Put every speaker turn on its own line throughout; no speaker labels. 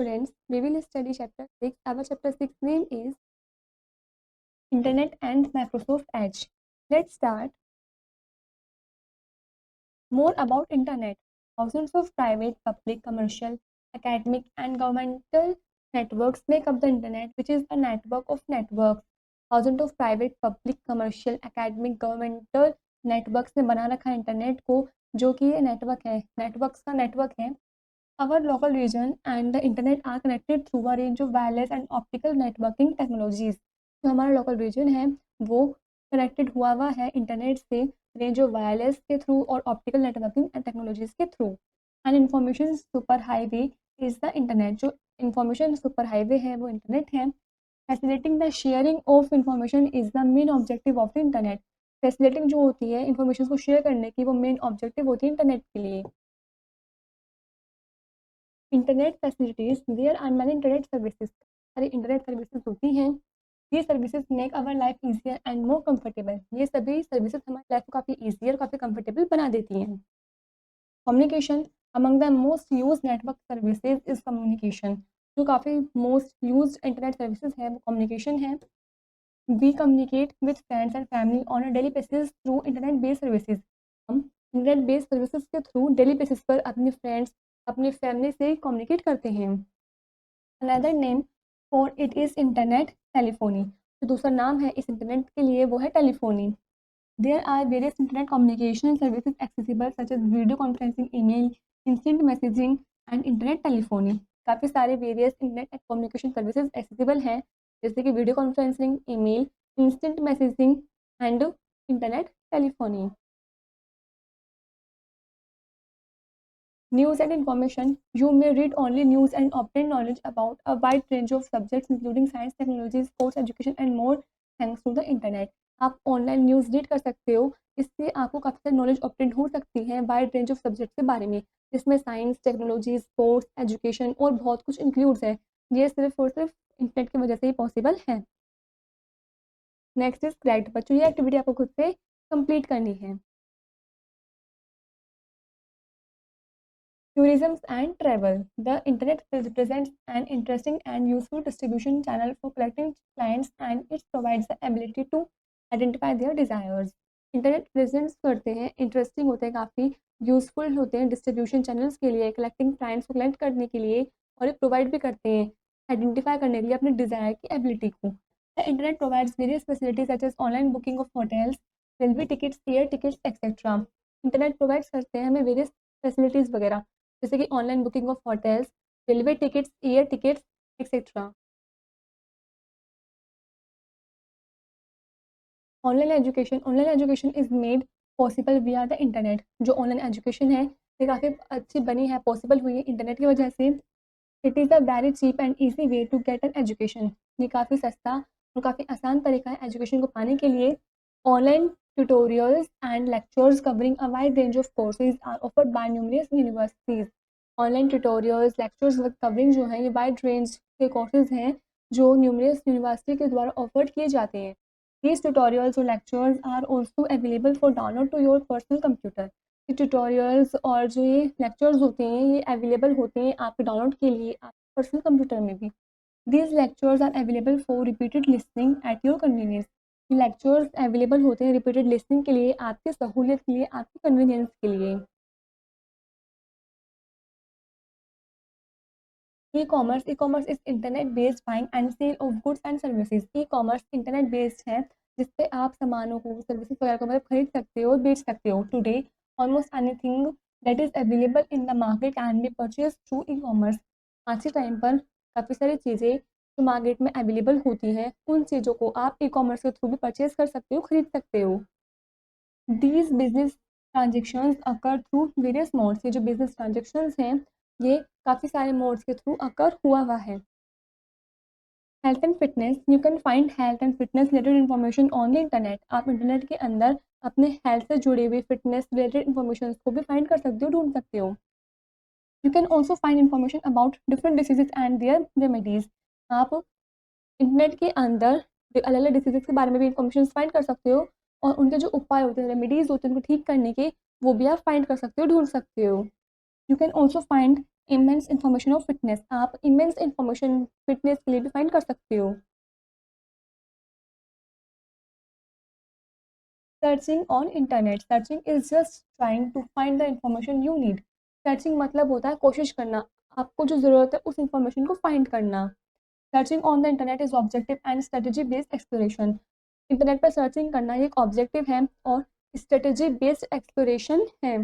students, we will study chapter 6. Our chapter 6 name is Internet and Microsoft Edge. Let's start. More about Internet. Thousands of private, public, commercial, academic and governmental networks make up the Internet, which is a network of networks. Thousands of private, public, commercial, academic, governmental networks ने बना रखा है internet को, जो कि ये network है, networks का नेटवर्क है. Our local region and the internet are connected through a range of wireless and optical networking technologies. जो हमारा लोकल रीजन है वो कनेक्टेड हुआ है इंटरनेट से रेंज ऑफ वायरलेस के थ्रू और ऑप्टिकल नेटवर्किंग एंड टेक्नोलॉजीज के through. And information super highway is the internet. जो इंफॉर्मेशन सुपर हाईवे है वो इंटरनेट है. Facilitating the sharing of information is the main objective of the internet. Facilitating जो होती है इंफॉर्मेशन को शेयर करने की वो मेन ऑब्जेक्टिव होती है इंटरनेट के लिए. Internet facilities, there are many internet services. सारी इंटरनेट सर्विसेज होती हैं. ये services make our life easier and more comfortable. ये सभी सर्विसेज हमारी लाइफ को काफ़ी ईजियर, काफ़ी कंफर्टेबल बना देती हैं. Communication, among the most use network services is communication. जो काफ़ी मोस्ट यूज इंटरनेट सर्विसेज है वो कम्युनिकेशन है. We communicate with friends and family on a daily basis through internet based services. हम इंटरनेट बेस्ड सर्विसेज के through daily basis पर अपने friends, अपनी फैमिली से कम्युनिकेट करते हैं. Another name for it is internet telephony. जो दूसरा नाम है इस इंटरनेट के लिए वो है telephony. There are various internet communication services accessible such as video conferencing, email, instant messaging and internet telephony. काफ़ी सारे various internet communication services accessible हैं जैसे कि video conferencing, email, instant messaging and internet telephony. News and information. You may read only news and obtain knowledge about a wide range of subjects including science, technology, sports, education and more thanks to the internet. आप online news read कर सकते हो, इससे आपको काफ़ी सारी knowledge obtain हो सकती है वाइड रेंज ऑफ सब्जेक्ट के बारे में, जिसमें साइंस, टेक्नोलॉजी, स्पोर्ट्स, एजुकेशन और बहुत कुछ इंक्लूड्स है. ये सिर्फ और सिर्फ इंटरनेट की वजह से ही पॉसिबल है. Next is correct. बच्चों ये एक्टिविटी आपको खुद से कंप्लीट करनी है. Tourism and travel. The internet presents an interesting and useful distribution channel for collecting clients and it provides the ability to identify their desires. Internet presents करते हैं, interesting होते हैं, काफ़ी यूजफुल होते हैं डिस्ट्रीब्यूशन चैनल्स के लिए, कलेक्टिंग क्लाइंट्स को कलेक्ट करने के लिए, और ये प्रोवाइड भी करते हैं आइडेंटिफाई करने के लिए अपने डिज़ायर की एबिलिटी को. The internet provides various facilities such as online booking of hotels, railway tickets, air tickets etcetera. Internet provides करते हैं हमें वेरियस फैसिलिटीज़ वगैरह जैसे कि online booking of hotels, railway tickets, air tickets etcetera. Online education is made possible via the internet. जो online education है ये काफ़ी अच्छी बनी है, पॉसिबल हुई है इंटरनेट की वजह से. It is a very cheap and easy way to get an education. ये काफ़ी सस्ता और काफ़ी आसान तरीका है एजुकेशन को पाने के लिए. Online tutorials and lectures covering a wide range of courses are offered by numerous universities. Online tutorials, lectures covering जो है ये वाइड रेंज के कोर्सेज हैं जो न्यूमरस यूनिवर्सिटी के द्वारा ऑफर्ड किए जाते हैं. These tutorials or lectures are also available for download to your personal computer. ये ट्यूटोरियल्स और जो ये लेक्चर्स होते हैं ये अवेलेबल होते हैं आपके डाउनलोड के लिए आपके पर्सनल कंप्यूटर में भी. These lectures are available for repeated listening at your convenience. ये लेक्चर्स अवेलेबल होते हैं रिपीटेड लिसनिंग के लिए, आपकी सहूलियत के लिए, आपकी कन्वीनियंस के लिए. E-commerce is internet based buying and sale of goods and services. E-commerce internet based है जिससे आप सामानों को, सर्विसेज वगैरह को मतलब खरीद सकते हो और बेच सकते हो. Today almost anything that is available in the market can be purchase through e-commerce. आज के टाइम पर काफ़ी सारी चीज़ें जो मार्केट में अवेलेबल होती हैं उन चीज़ों को आप ई-कॉमर्स के थ्रू भी परचेज कर सकते हो, खरीद सकते हो. These business transactions occur through various modes. ये जो बिजनेस ट्रांजेक्शन्स हैं ये काफ़ी सारे मोड्स के थ्रू अकर हुआ है. Health and fitness. You can find health and fitness related information on the internet. आप इंटरनेट के अंदर अपने हेल्थ से जुड़े हुए फिटनेस रिलेटेड इन्फॉर्मेशन को भी फाइंड कर सकते हो, ढूंढ सकते हो. You can also find information about different diseases and their remedies. आप इंटरनेट के अंदर अलग अलग डिसीजेज के बारे में भी इंफॉर्मेशन फाइंड कर सकते हो और उनके जो उपाय होते हैं, रेमेडीज़ होते हैं उनको ठीक करने के, वो भी आप फाइंड कर सकते हो, ढूंढ सकते हो. You can also find immense information of fitness, आप इमेंस इंफॉर्मेशन फिटनेस के लिए भी फाइंड कर सकते हो। Searching on internet, searching is just trying to find the information you need. Searching मतलब होता है कोशिश करना, आपको जो ज़रूरत है उस इंफॉर्मेशन को फाइंड करना। Searching on the internet is objective and strategy based exploration. Internet पर सर्चिंग करना एक ऑब्जेक्टिव है और स्ट्रेटेजी बेस्ड एक्सप्लोरेशन है।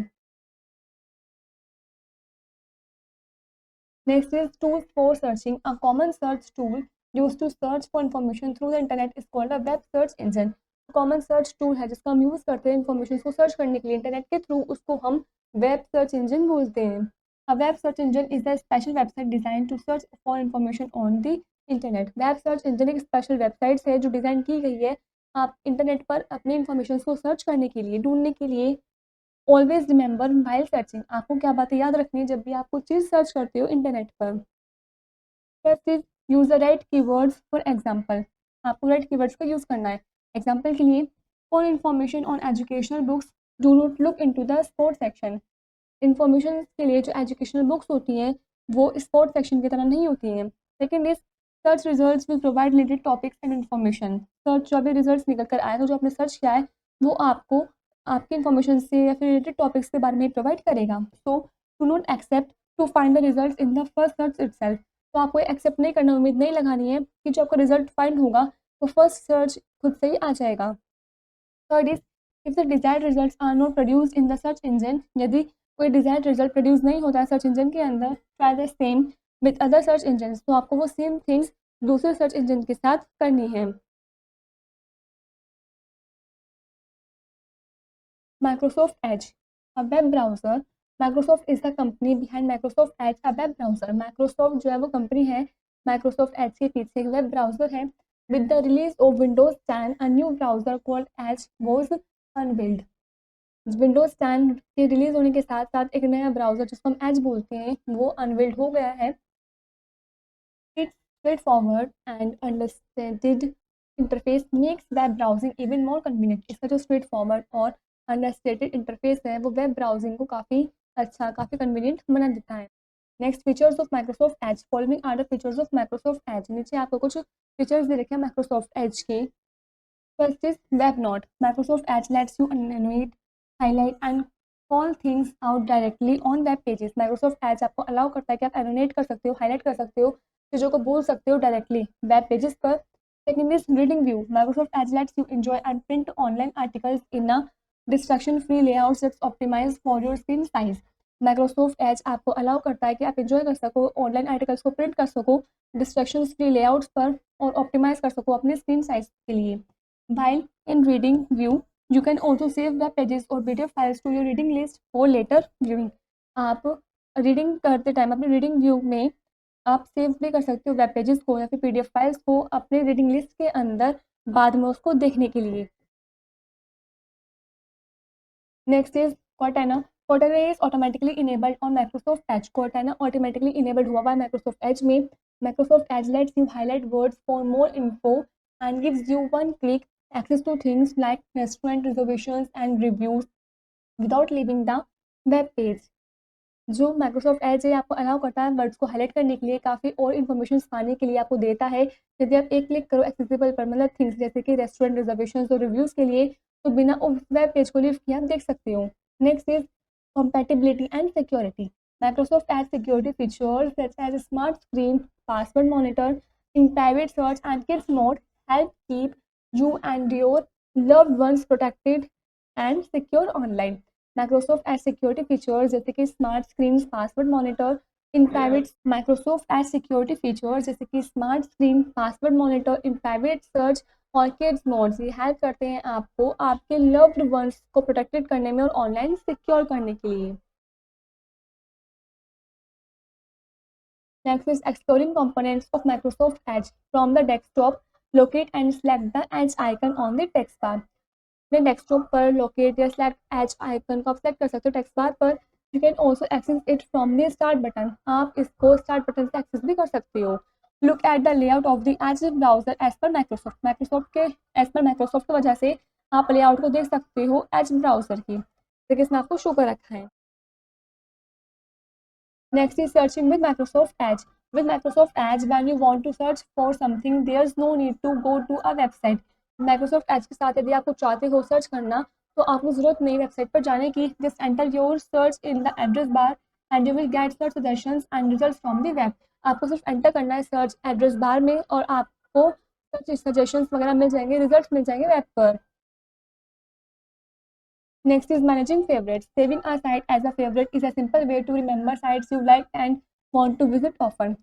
Next is tools for searching. A common search tool used to search for information through the internet is called a web search engine. Common search tool है जिसका हम use करते हैं information को search करने के लिए इंटरनेट के थ्रू, उसको हम वेब सर्च इंजन बोलते हैं। A web search engine is a special website design to search for information on the internet. Web search engine एक स्पेशल वेबसाइट है जो डिज़ाइन की गई है आप इंटरनेट पर अपनी इन्फॉर्मेशन को सर्च करने के लिए, ढूंढने के लिए। ऑलवेज रिमेंबर वाइल सर्चिंग, आपको क्या बातें याद रखनी है जब भी आप कुछ चीज़ सर्च करते हो इंटरनेट पर। First is use the right keywords for example, आपको राइट कीवर्ड्स का यूज़ करना है। एग्जांपल के लिए for information on educational books do not look into the sports section. Information के लिए जो एजुकेशनल बुक्स होती हैं वो स्पोर्ट्स सेक्शन की तरह नहीं होती हैं। Second is search results will provide related topics and information. Search जो भी रिजल्ट्स निकल कर आए तो जो आपने सर्च किया है वो आपको आपके इन्फॉर्मेशन से या फिर रिलेटेड टॉपिक्स के बारे में प्रोवाइड करेगा। So to not accept to find the result in the first search itself, तो आपको एक्सेप्ट नहीं करना, उम्मीद नहीं लगानी है कि जो आपका रिजल्ट फाइंड होगा तो फर्स्ट सर्च खुद से ही आ जाएगा। Third is if the desired results are not produced in the search engine, यदि कोई डिजायर्ड रिजल्ट प्रोड्यूस नहीं होता है सर्च इंजन के अंदर, try the same with other search engine, तो आपको वो सेम थिंग्स दूसरे सर्च इंजन के साथ करनी है। Microsoft Edge, a web browser. Microsoft is the company behind Microsoft Edge, a web browser. Microsoft जो है वो कंपनी है, Microsoft Edge के पीछे एक वेब ब्राउजर है। With the release of Windows 10, a new browser called Edge was unveiled. Windows 10 के release होने के साथ साथ एक नया ब्राउजर जिसको हम एज बोलते हैं वो अनवेल्ड हो गया है। It's straightforward and understanded interface makes web browsing even more convenient. इसका जो स्ट्रेट फॉरवर्ड और अंडरस्टैंडेड इंटरफेस है वो वेब ब्राउजिंग को काफ़ी अच्छा, काफ़ी कन्वीनियंट बना देता है। Next features of Microsoft Edge, following are the features of Microsoft Edge. नीचे आपको कुछ फीचर्स दे रखे हैं माइक्रोसॉफ्ट एज के। First is web note, Microsoft Edge lets you animate, highlight and call things out directly on web pages. Microsoft Edge आपको allow करता है कि आप एनिमेट कर सकते हो, हाईलाइट कर सकते हो, चीज़ों को बोल सकते हो डायरेक्टली वेब पेजेस पर। Second is reading view, Microsoft Edge lets you enjoy and print online articles in a distraction free layout that's optimize for your screen size. Microsoft Edge आपको अलाउ करता है कि आप एंजॉय कर सको, online articles को print कर सको डिस्ट्रैक्शन फ्री लेआउट्स पर और ऑप्टिमाइज कर सको अपने स्क्रीन साइज के लिए। While in reading view, you can also save web pages or PDF files to your reading list for later viewing. आप रीडिंग करते टाइम अपने रीडिंग व्यू में आप सेव भी कर सकते हो वेब पेजेस को या फिर PDF फाइल्स को अपने रीडिंग लिस्ट के अंदर बाद में उसको देखने के लिए। Next is Cortana. Cortana is automatically enabled on Microsoft Edge. Cortana automatically enabled हुआ है Microsoft Edge में। Microsoft Edge lets you highlight words for more info and gives you one click access to things like restaurant reservations and reviews without leaving the web page. जो Microsoft Edge है आपको allow करता है words को highlight करने के लिए, काफ़ी और इन्फॉर्मेशन पाने के लिए आपको देता है। यदि आप एक क्लिक करो एक्सेसिबल पर, मतलब थिंग्स जैसे कि रेस्टोरेंट रिजर्वेशन और रिव्यूज़ के लिए, तो बिना उस वेब पेज को लिफ्ट किए आप देख सकते हो। Next is compatibility and security. Microsoft adds security features such as a smart screen, password monitor, in private search and kids mode help keep you and your loved ones protected and secure online. Microsoft adds security features जैसे कि smart screens, password monitor, in private Microsoft adds security features जैसे कि smart screen, password monitor, in private search और kids modes, ये help करते हैं आपको आपके लव्ड वंस को प्रोटेक्टेड करने में और ऑनलाइन सिक्योर करने के लिए। Next is exploring components of Microsoft Edge from the desktop, locate and select the Edge icon on the text bar. अपने डेस्कटॉप पर लोकेट या सेलेक्ट एज आइकन को आप सेलेक्ट कर सकते हो टेक्स्ट बार पर। You can also access it from the start button, आप इसको स्टार्ट बटन से एक्सेस भी कर सकते हो। Look at the layout of the Edge browser Edge पर माइक्रोसॉफ्ट, माइक्रोसॉफ्ट के एज पर माइक्रोसॉफ्ट की वजह से आप लेआउट को देख सकते हो एज ब्राउजर की, जैसे कि इसमें आपको शो कर रखा है। Next is searching with Microsoft Edge. With Microsoft Edge, when you want to search for something, there's no need to go to a website. Microsoft Edge के साथ यदि आपको चाहते हो सर्च करना तो आपको ज़रूरत नहीं वेबसाइट पर जाने की. Just enter your search in the address bar and you will get search suggestions and results from the web. आपको सिर्फ एंटर करना है सर्च एड्रेस बार में और आपको सर्च सजेशंस वगैरह मिल जाएंगे, रिजल्ट्स मिल जाएंगे वेब पर. Next is managing favorites. Saving a site as a favorite is a simple way to remember sites you like and want to visit often.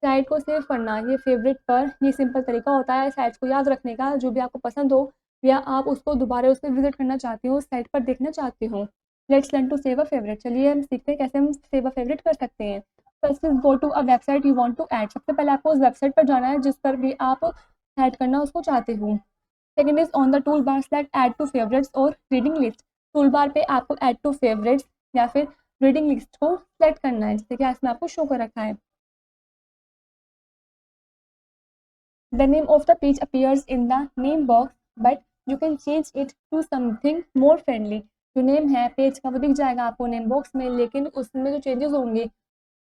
Site को save करना ये फेवरेट पर ये simple तरीका होता है साइट्स को याद रखने का, जो भी आपको पसंद हो या आप उसको दोबारा उस पर विजिट करना चाहते हो, उस साइट पर देखना चाहते हो. Let's learn to save a favourite. चलिए हम सीखते हैं कैसे हम सेव अ फेवरेट कर सकते हैं. First is go to a website you want to add. सबसे पहले आपको उस वेबसाइट पर जाना है जिस पर भी आप ऐड करना उसको चाहते हो. Second is on the tool bar select add to favourites और रीडिंग लिस्ट. टूल बार पे आपको ऐड टू फेवरेट्स या फिर रीडिंग लिस्ट को सेलेक्ट करना है, जैसे कि इसमें आपको शो कर रखा है. The name of the page appears in the name box, but you can change it to something more friendly. जो नेम है पेज का वो दिख जाएगा आपको नेम बॉक्स में, लेकिन उसमें जो चेंजेस होंगे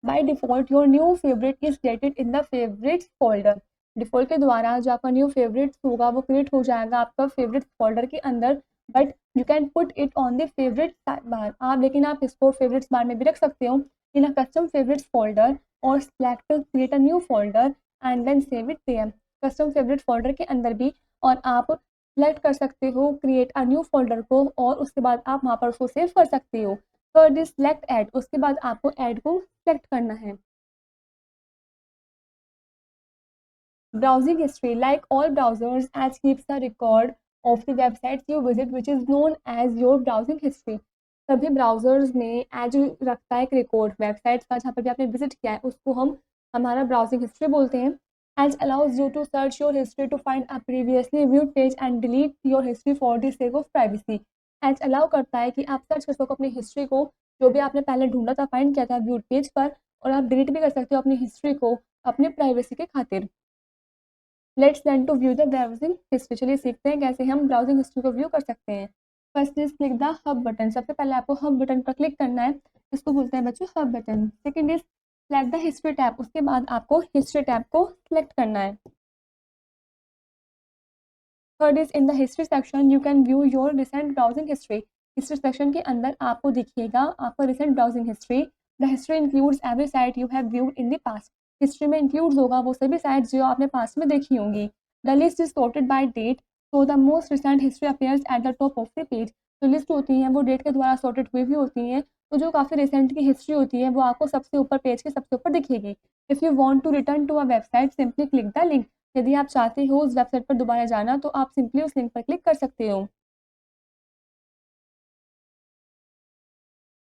by default your new favourite is created in the favourites folder. Default के द्वारा जो आपका न्यू फेवरेट्स होगा वो क्रिएट हो जाएगा आपका फेवरेट फोल्डर के अंदर, but you can put it on the favourite bar. आप लेकिन आप इसको फेवरेट्स बार में भी रख सकते हो in a custom favourites folder और select create a new folder and then save it there. Custom favourite folder के अंदर भी और आप सेलेक्ट कर सकते हो क्रिएट अ न्यू फोल्डर को और उसके बाद आप वहाँ पर उसको सेव कर सकते हो. Third is select add. उसके बाद आपको ऐड को सेलेक्ट करना है. Browsing history. Like all browsers Edge keeps the record of the websites you visit which is known as your browsing history. सभी ब्राउजर्स में एज रखता है एक रिकॉर्ड वेबसाइट्स का जहाँ पर भी आपने विजिट किया है, उसको हम हमारा ब्राउजिंग हिस्ट्री बोलते हैं. Edge allows you to search your history to find a previously viewed page and delete your history for the sake of privacy. Edge allow करता है कि आप सर्च कर सको अपनी हिस्ट्री को, जो भी आपने पहले ढूंढा था, फाइंड किया था व्यूड पेज पर, और आप डिलीट भी कर सकते हो अपनी हिस्ट्री को अपनी प्राइवेसी के खातिर. Let's learn to view the browsing history. चलिए सीखते हैं कैसे हम ब्राउजिंग हिस्ट्री को व्यू कर सकते हैं. First is click the hub button. सबसे पहले आपको हब बटन पर क्लिक करना है, इसको बोलते हैं बच्चों hub button. Second is select the history tab. उसके बाद आपको हिस्ट्री टैब को सिलेक्ट करना है. Third is in the history section you can view your recent browsing history. History section के अंदर आपको दिखिएगा आपका recent browsing history. The history includes every site you have viewed in the past. History में includes होगा वो सभी sites जो आपने पास्ट में देखी होंगी. The list is sorted by date, so the most recent history appears at the top of the page. जो लिस्ट होती हैं वो डेट के द्वारा सॉर्टेड हुई भी होती हैं, तो जो काफ़ी रिसेंट की हिस्ट्री होती है वो आपको सबसे ऊपर पेज के सबसे ऊपर दिखेगी. If you want to return to a website simply click the link. यदि आप चाहते हो उस वेबसाइट पर दोबारा जाना तो आप सिंपली उस लिंक पर क्लिक कर सकते हो.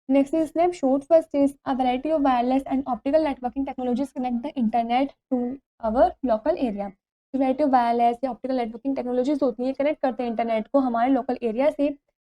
Next is snapshot. First is a variety of wireless and optical networking technologies connect the internet to our local area. Variety of wireless या ऑप्टिकल नेटवर्किंग टेक्नोलॉजीज होती हैं, कनेक्ट करते हैं इंटरनेट को हमारे लोकल एरिया से.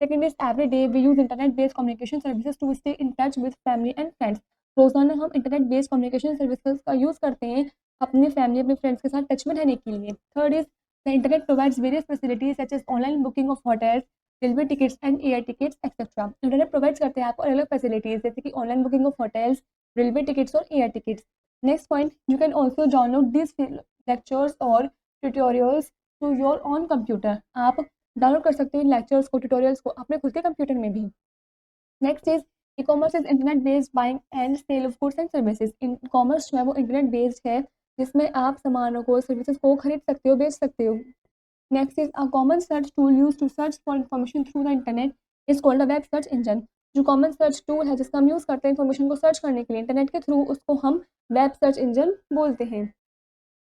Second is every day we use internet based communication services to stay in touch with family and friends. रोजाना हम इंटरनेट बेस्ड कम्युनिकेशन सर्विसेज का यूज़ करते हैं अपनी फैमिली अपने फ्रेंड्स के साथ टच में रहने के लिए. Third is the internet provides various facilities such as online booking of hotels, railway tickets and air tickets etcetera. Internet provides करते हैं आपको अलग अलग फैसिलिटीज़ जैसे कि online booking of hotels, railway tickets और air tickets. Next point, you can also download this lectures और tutorials to your own computer. आप डाउनलोड कर सकते हो इन लेक्चर्स को, ट्यूटोरियल्स को अपने खुद के कंप्यूटर में भी. Next is e-commerce is internet based buying and sale of goods and services. इन कॉमर्स जो है वो इंटरनेट बेस्ड है जिसमें आप सामानों को सर्विसेज को खरीद सकते हो, बेच सकते हो. Next is a common search tool use to search for information through the internet is called a web search engine. जो कॉमन सर्च टूल है जिसका हम यूज़ करते हैं इन्फॉर्मेशन को सर्च करने के लिए इंटरनेट के थ्रू, उसको हम वेब सर्च इंजन बोलते हैं.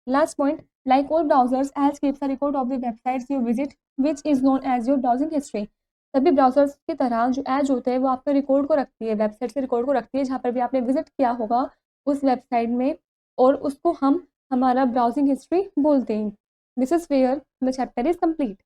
Last point, like all browsers, Edge keeps a record of the websites you visit, which is known as your browsing history. सभी ब्राउजर्स की तरह जो एज होते हैं वो आपके रिकॉर्ड को रखती है, वेबसाइट से रिकॉर्ड को रखती है जहाँ पर भी आपने विजिट किया होगा उस वेबसाइट में, और उसको हम हमारा ब्राउजिंग हिस्ट्री बोलते हैं. This is where the chapter is complete.